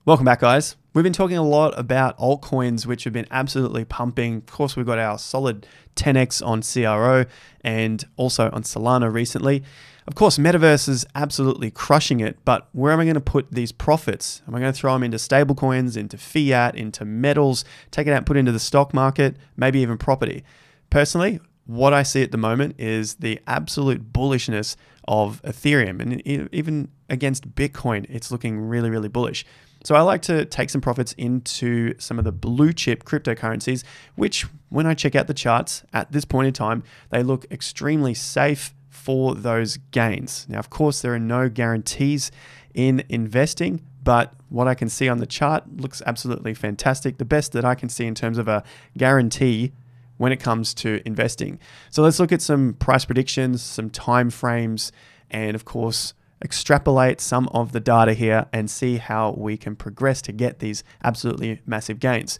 Welcome back, guys. We've been talking a lot about altcoins, which have been absolutely pumping. Of course, we've got our solid 10x on CRO and also on Solana recently. Of course, Metaverse is absolutely crushing it, but where am I going to put these profits? Am I going to throw them into stablecoins, into fiat, into metals, take it out and put it into the stock market, maybe even property? Personally, what I see at the moment is the absolute bullishness of Ethereum, and even against Bitcoin, it's looking really, really bullish. So I like to take some profits into some of the blue chip cryptocurrencies, which when I check out the charts at this point in time, they look extremely safe for those gains. Now, of course, there are no guarantees in investing, but what I can see on the chart looks absolutely fantastic. The best that I can see in terms of a guarantee when it comes to investing. So let's look at some price predictions, some time frames, and of course, extrapolate some of the data here and see how we can progress to get these absolutely massive gains.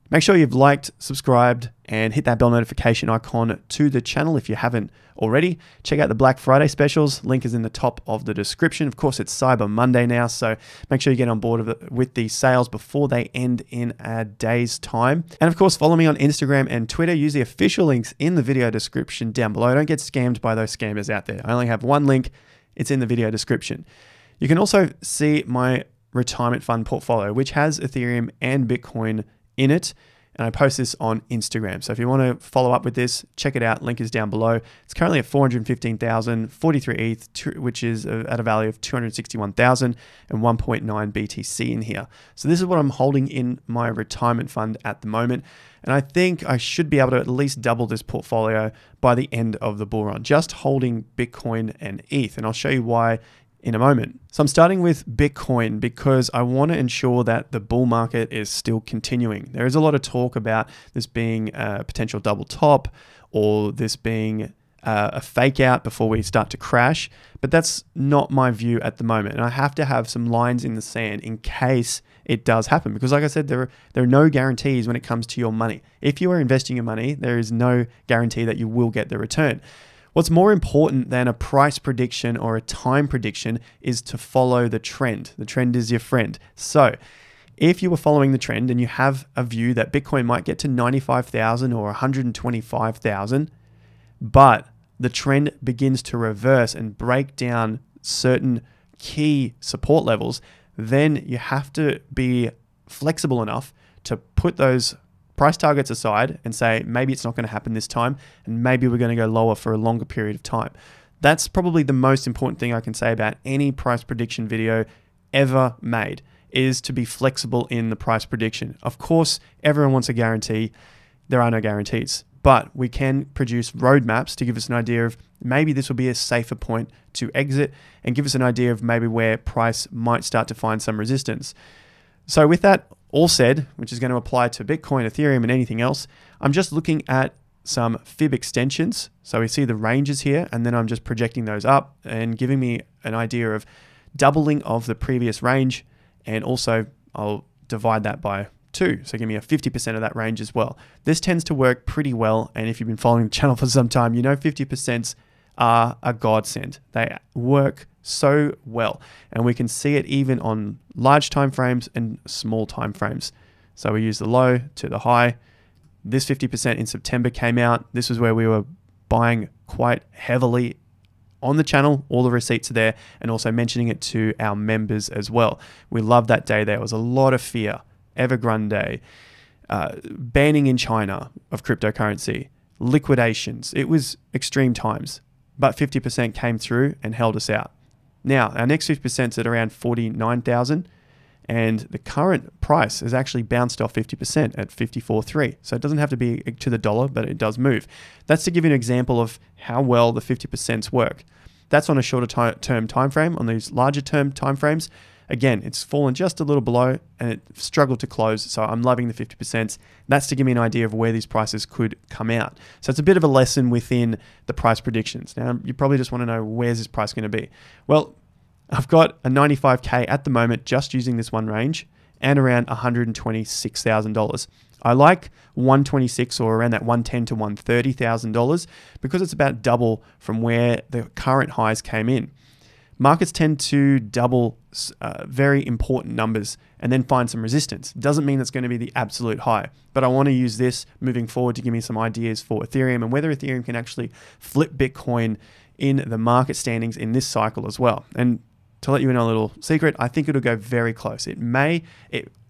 Make sure you've liked, subscribed, and hit that bell notification icon to the channel if you haven't already. Check out the Black Friday specials. Link is in the top of the description. Of course, it's Cyber Monday now, so make sure you get on board with these sales before they end in a day's time. And of course, follow me on Instagram and Twitter. Use the official links in the video description down below. Don't get scammed by those scammers out there. I only have one link. It's in the video description. You can also see my retirement fund portfolio, which has Ethereum and Bitcoin in it. And I post this on Instagram. So if you want to follow up with this, check it out. Link is down below. It's currently at 415,000, 43 ETH, which is at a value of 261,000 and 1.9 BTC in here. So this is what I'm holding in my retirement fund at the moment. And I think I should be able to at least double this portfolio by the end of the bull run, just holding Bitcoin and ETH. And I'll show you why in a moment. So I'm starting with Bitcoin because I want to ensure that the bull market is still continuing. There is a lot of talk about this being a potential double top or this being a fake out before we start to crash, but that's not my view at the moment. And I have to have some lines in the sand in case it does happen, because like I said, there are no guarantees when it comes to your money. If you are investing your money, there is no guarantee that you will get the return. What's more important than a price prediction or a time prediction is to follow the trend. The trend is your friend. So if you were following the trend and you have a view that Bitcoin might get to 95,000 or 125,000, but the trend begins to reverse and break down certain key support levels, then you have to be flexible enough to put those price targets aside and say, maybe it's not going to happen this time, and maybe we're going to go lower for a longer period of time. That's probably the most important thing I can say about any price prediction video ever made, is to be flexible in the price prediction. Of course, everyone wants a guarantee. There are no guarantees, but we can produce roadmaps to give us an idea of maybe this will be a safer point to exit and give us an idea of maybe where price might start to find some resistance. So with that all said, which is going to apply to Bitcoin, Ethereum, and anything else, I'm just looking at some fib extensions. So we see the ranges here, and then I'm just projecting those up and giving me an idea of doubling of the previous range. And also I'll divide that by 2. So give me a 50% of that range as well. This tends to work pretty well. And if you've been following the channel for some time, you know 50% are a godsend. They work so well, and we can see it even on large time frames and small time frames. So we use the low to the high. This 50% in September came out. This was where we were buying quite heavily on the channel. All the receipts are there, and also mentioning it to our members as well. We love that day. There was a lot of fear. Evergrande, banning in China of cryptocurrency, liquidations. It was extreme times, but 50% came through and held us out. Now, our next 50% is at around 49,000, and the current price has actually bounced off 50% at 54.3. So it doesn't have to be to the dollar, but it does move. That's to give you an example of how well the 50% work. That's on a shorter term time frame. On these larger term time frames, again, it's fallen just a little below and it struggled to close. So I'm loving the 50%. That's to give me an idea of where these prices could come out. So it's a bit of a lesson within the price predictions. Now, you probably just want to know, where's this price going to be? Well, I've got a 95K at the moment just using this one range and around $126,000. I like 126 or around that $110,000 to $130,000 because it's about double from where the current highs came in. Markets tend to double very important numbers and then find some resistance. Doesn't mean it's going to be the absolute high, but I want to use this moving forward to give me some ideas for Ethereum and whether Ethereum can actually flip Bitcoin in the market standings in this cycle as well. And to let you in a little secret, I think it'll go very close. It may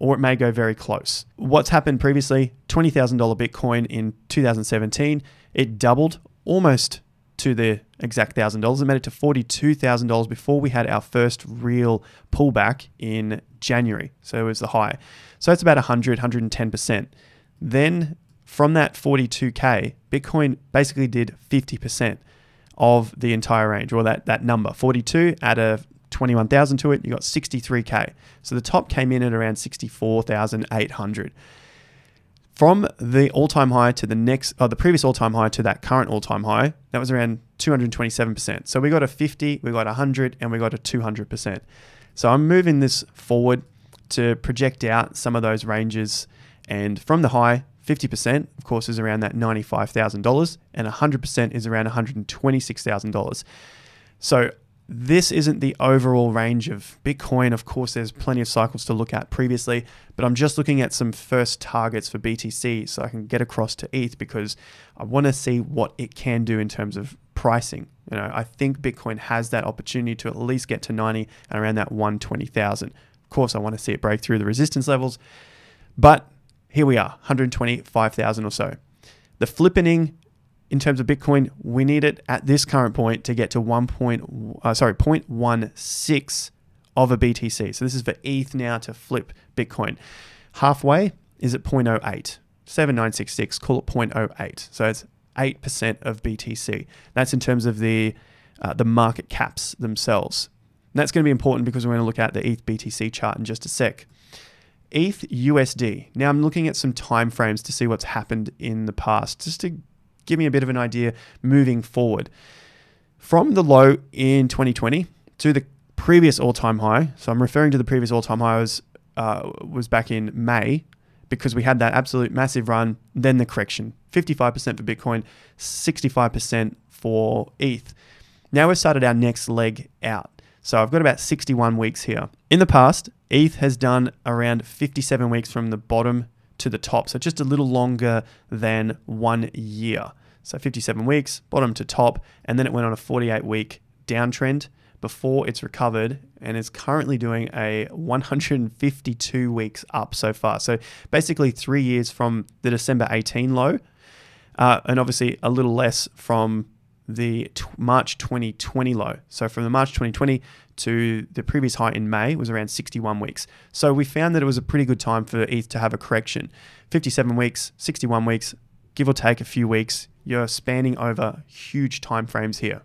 go very close. What's happened previously, $20,000 Bitcoin in 2017, it doubled almost to the exact $1,000. It made it to $42,000 before we had our first real pullback in January. So it was the high. So it's about 110%. Then from that 42K, Bitcoin basically did 50% of the entire range, or that number. 42 at a 21,000 to it, you got 63K. So the top came in at around 64,800. From the all-time high to the previous all-time high to that current all-time high, that was around 227%. So we got a 50, we got 100, and we got a 200%. So I'm moving this forward to project out some of those ranges. And from the high, 50%, of course, is around that $95,000, and 100% is around $126,000. So this isn't the overall range of Bitcoin. Of course, there's plenty of cycles to look at previously, but I'm just looking at some first targets for BTC so I can get across to ETH because I want to see what it can do in terms of pricing. You know, I think Bitcoin has that opportunity to at least get to 90 and around that 120,000. Of course, I want to see it break through the resistance levels, but here we are, 125,000 or so. The flippening in terms of Bitcoin, we need it at this current point to get to 0.16 of a BTC. So this is for ETH now to flip Bitcoin. Halfway is at 0.08, 7966, call it 0.08. So it's 8% of BTC. That's in terms of the market caps themselves. And that's going to be important because we're going to look at the ETH BTC chart in just a sec. ETH USD. Now I'm looking at some time frames to see what's happened in the past, just to give me a bit of an idea moving forward. From the low in 2020 to the previous all-time high, so I'm referring to the previous all-time high was back in May, because we had that absolute massive run, then the correction. 55% for Bitcoin, 65% for ETH. Now we've started our next leg out. So I've got about 61 weeks here. In the past, ETH has done around 57 weeks from the bottom to the top. So just a little longer than 1 year. So 57 weeks, bottom to top, and then it went on a 48-week downtrend before it's recovered and is currently doing a 152 weeks up so far. So basically 3 years from the December 18 low, and obviously a little less from the March 2020 low. So from the March 2020 to the previous high in May was around 61 weeks. So we found that it was a pretty good time for ETH to have a correction. 57 weeks, 61 weeks, give or take a few weeks, you're spanning over huge time frames here.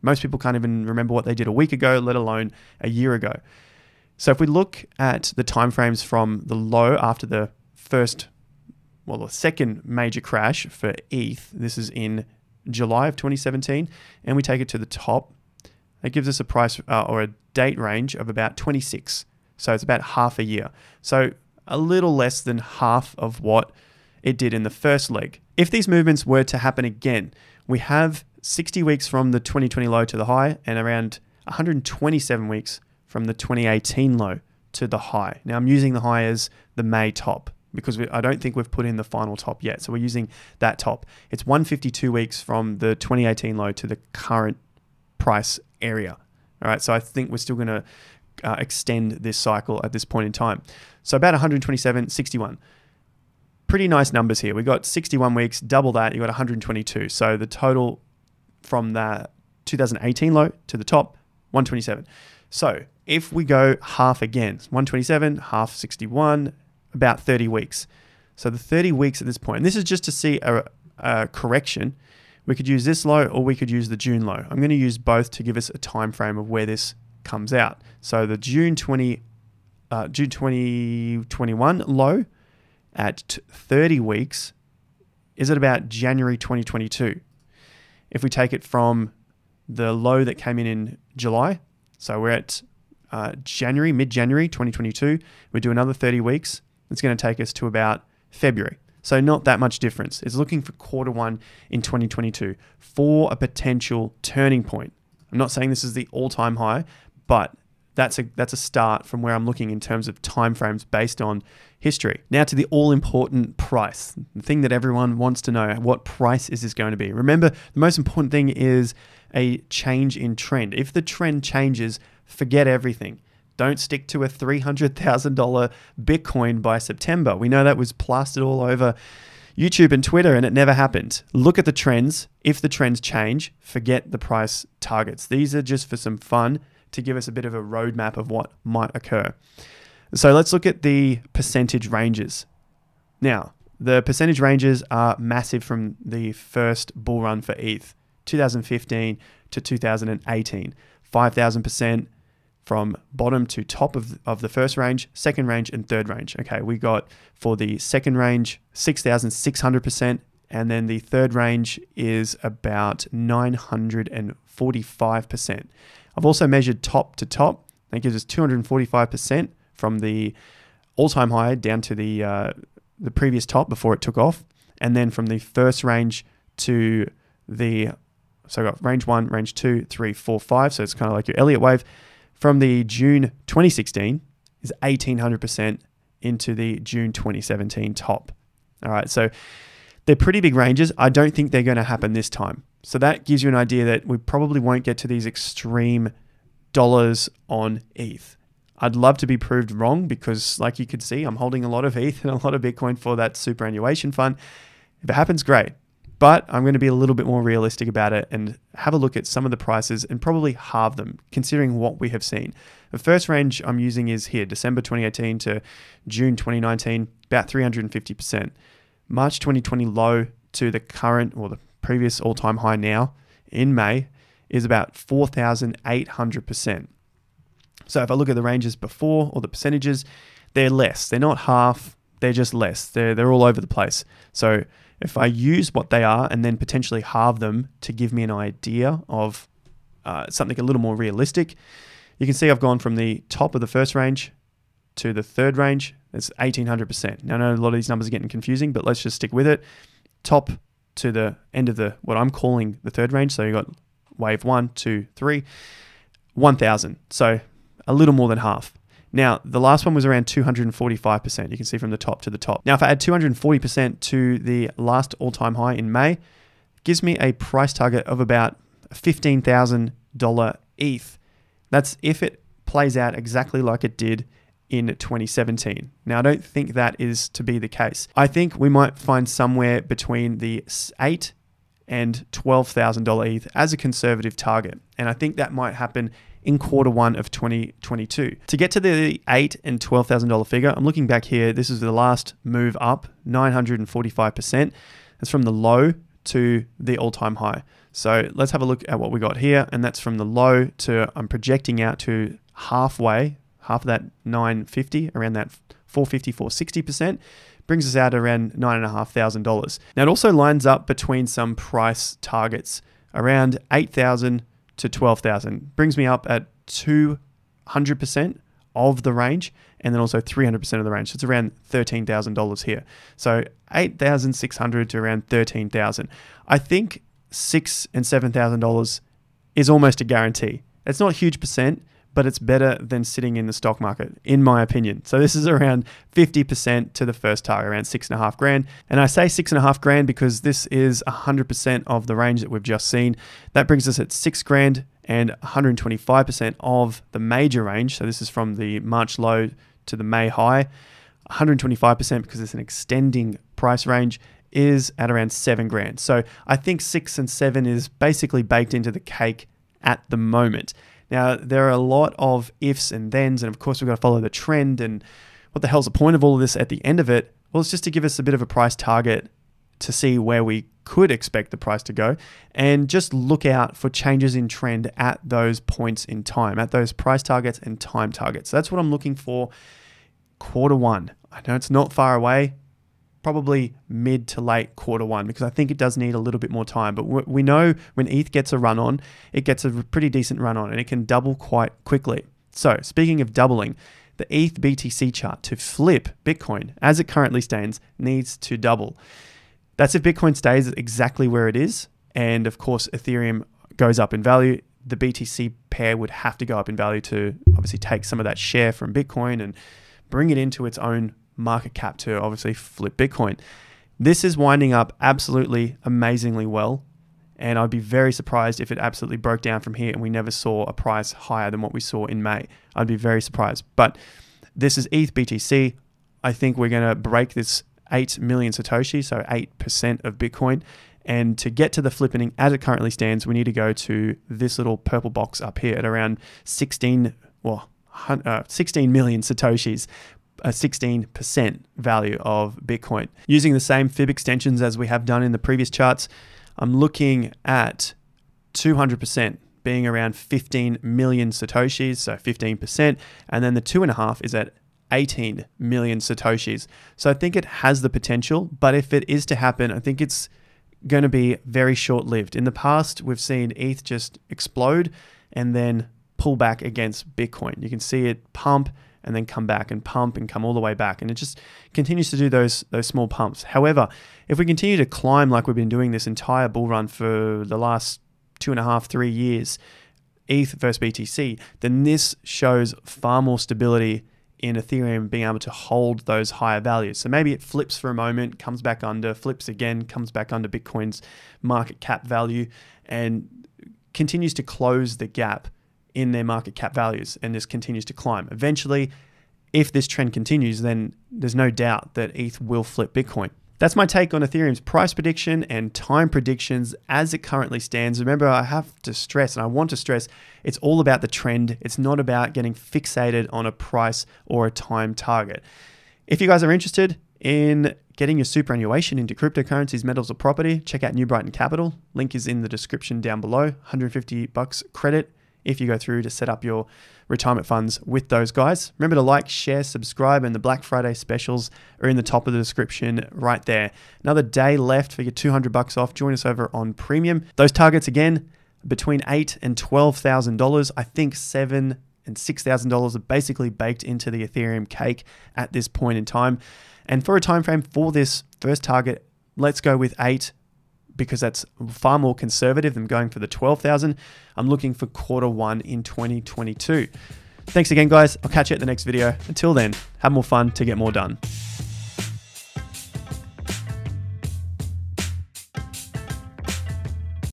Most people can't even remember what they did a week ago, let alone a year ago. So if we look at the time frames from the low after the second major crash for ETH, this is in July of 2017, and we take it to the top, it gives us a price or a date range of about 26. So it's about half a year. So a little less than half of what it did in the first leg. If these movements were to happen again, we have 60 weeks from the 2020 low to the high and around 127 weeks from the 2018 low to the high. Now I'm using the high as the May top, because I don't think we've put in the final top yet. So we're using that top. It's 152 weeks from the 2018 low to the current price area. All right, so I think we're still going to extend this cycle at this point in time. So about 127, 61. Pretty nice numbers here. We got 61 weeks, double that, you got 122. So the total from the 2018 low to the top, 127. So if we go half again, 127, half 61, about 30 weeks. So the 30 weeks at this point, and this is just to see a correction. We could use this low or we could use the June low. I'm going to use both to give us a time frame of where this comes out. So the June 2021 low at 30 weeks is at about January 2022. If we take it from the low that came in July, so we're at mid-January 2022, we do another 30 weeks. It's going to take us to about February. So not that much difference. It's looking for quarter one in 2022 for a potential turning point. I'm not saying this is the all-time high, but that's a start from where I'm looking in terms of timeframes based on history. Now to the all-important price, the thing that everyone wants to know. What price is this going to be? Remember, the most important thing is a change in trend. If the trend changes, forget everything. Don't stick to a $300,000 Bitcoin by September. We know that was plastered all over YouTube and Twitter, and it never happened. Look at the trends. If the trends change, forget the price targets. These are just for some fun to give us a bit of a roadmap of what might occur. So let's look at the percentage ranges. Now, the percentage ranges are massive from the first bull run for ETH, 2015 to 2018, 5,000% from bottom to top of the first range, second range, and third range. Okay, we got for the second range, 6,600%, and then the third range is about 945%. I've also measured top to top. That gives us 245% from the all-time high down to the previous top before it took off. And then from the first range to so I got range 1, range 2, 3, 4, 5. So it's kind of like your Elliott wave. From the June 2016 is 1,800% into the June 2017 top. All right, so they're pretty big ranges. I don't think they're going to happen this time. So that gives you an idea that we probably won't get to these extreme dollars on ETH. I'd love to be proved wrong because, like you could see, I'm holding a lot of ETH and a lot of Bitcoin for that superannuation fund. If it happens, great. But I'm going to be a little bit more realistic about it and have a look at some of the prices and probably halve them, considering what we have seen. The first range I'm using is here, December 2018 to June 2019, about 350%. March 2020 low to the current or the previous all-time high now in May is about 4,800%. So if I look at the ranges before or the percentages, they're less. They're not half, they're just less. They're all over the place. So if I use what they are and then potentially halve them to give me an idea of something a little more realistic, you can see I've gone from the top of the first range to the third range. It's 1,800%. Now I know a lot of these numbers are getting confusing, but let's just stick with it. Top to the end of what I'm calling the third range. So you got wave 1, 2, 3, 1,000. So a little more than half. Now, the last one was around 245%. You can see from the top to the top. Now, if I add 240% to the last all-time high in May, it gives me a price target of about $15,000 ETH. That's if it plays out exactly like it did in 2017. Now, I don't think that is to be the case. I think we might find somewhere between the $8,000 and $12,000 ETH as a conservative target. And I think that might happen in Q1 of 2022. To get to the $8,000 and $12,000 figure, I'm looking back here. This is the last move up, 945%. That's from the low to the all-time high. So let's have a look at what we got here. And that's from the low to, I'm projecting out to half of that 950, around that 450, 460%. Brings us out around $9,500. Now it also lines up between some price targets around 8,000 to 12,000. Brings me up at 200% of the range and then also 300% of the range. So it's around $13,000 here. So 8,600 to around 13,000. I think $6,000 and $7,000 is almost a guarantee. It's not a huge percent, but it's better than sitting in the stock market, in my opinion. So this is around 50% to the first target, around $6,500. And I say $6,500 because this is 100% of the range that we've just seen. That brings us at $6,000 and 125% of the major range. So this is from the March low to the May high. 125% because it's an extending price range is at around $7,000. So I think 6 and 7 is basically baked into the cake at the moment. Now, there are a lot of ifs and thens, and of course, we've got to follow the trend. And what the hell's the point of all of this at the end of it? Well, it's just to give us a bit of a price target to see where we could expect the price to go and just look out for changes in trend at those points in time, at those price targets and time targets. So that's what I'm looking for Q1. I know it's not far away, probably mid to late Q1, because I think it does need a little bit more time. But we know when ETH gets a run on, it gets a pretty decent run on and it can double quite quickly. So speaking of doubling, the ETH BTC chart to flip Bitcoin as it currently stands needs to double. That's if Bitcoin stays exactly where it is. And of course, Ethereum goes up in value. the BTC pair would have to go up in value to obviously take some of that share from Bitcoin and bring it into its own market cap to obviously flip Bitcoin. This is winding up absolutely amazingly well. And I'd be very surprised if it absolutely broke down from here and we never saw a price higher than what we saw in May. I'd be very surprised. But this is ETH BTC. I think we're going to break this 8 million Satoshi, so 8% of Bitcoin. And to get to the flipping as it currently stands, we need to go to this little purple box up here at around 16 million Satoshis, a 16% value of Bitcoin. Using the same fib extensions as we have done in the previous charts, I'm looking at 200% being around 15 million Satoshis, so 15%. And then the 2.5 is at 18 million Satoshis. So I think it has the potential, but if it is to happen, I think it's going to be very short-lived. In the past, we've seen ETH just explode and then pull back against Bitcoin. You can see it pump and then come back and pump and come all the way back. And it just continues to do those small pumps. However, if we continue to climb like we've been doing this entire bull run for the last 2.5, 3 years, ETH versus BTC, then this shows far more stability in Ethereum being able to hold those higher values. So maybe it flips for a moment, comes back under, flips again, comes back under Bitcoin's market cap value, and continues to close the gap in their market cap values and just continues to climb. Eventually, if this trend continues, then there's no doubt that ETH will flip Bitcoin. That's my take on Ethereum's price prediction and time predictions as it currently stands. Remember, I have to stress, and I want to stress, it's all about the trend. It's not about getting fixated on a price or a time target. If you guys are interested in getting your superannuation into cryptocurrencies, metals, or property, check out New Brighton Capital. Link is in the description down below. $150 credit if you go through to set up your retirement funds with those guys. Remember to like, share, subscribe, and the Black Friday specials are in the top of the description right there. Another day left for your $200 off. Join us over on Premium. Those targets, again, between $8,000 and $12,000. I think $7,000 and $6,000 are basically baked into the Ethereum cake at this point in time. And for a time frame for this first target, let's go with 8, because that's far more conservative than going for the 12,000. I'm looking for Q1 in 2022. Thanks again, guys. I'll catch you at the next video. Until then, have more fun to get more done.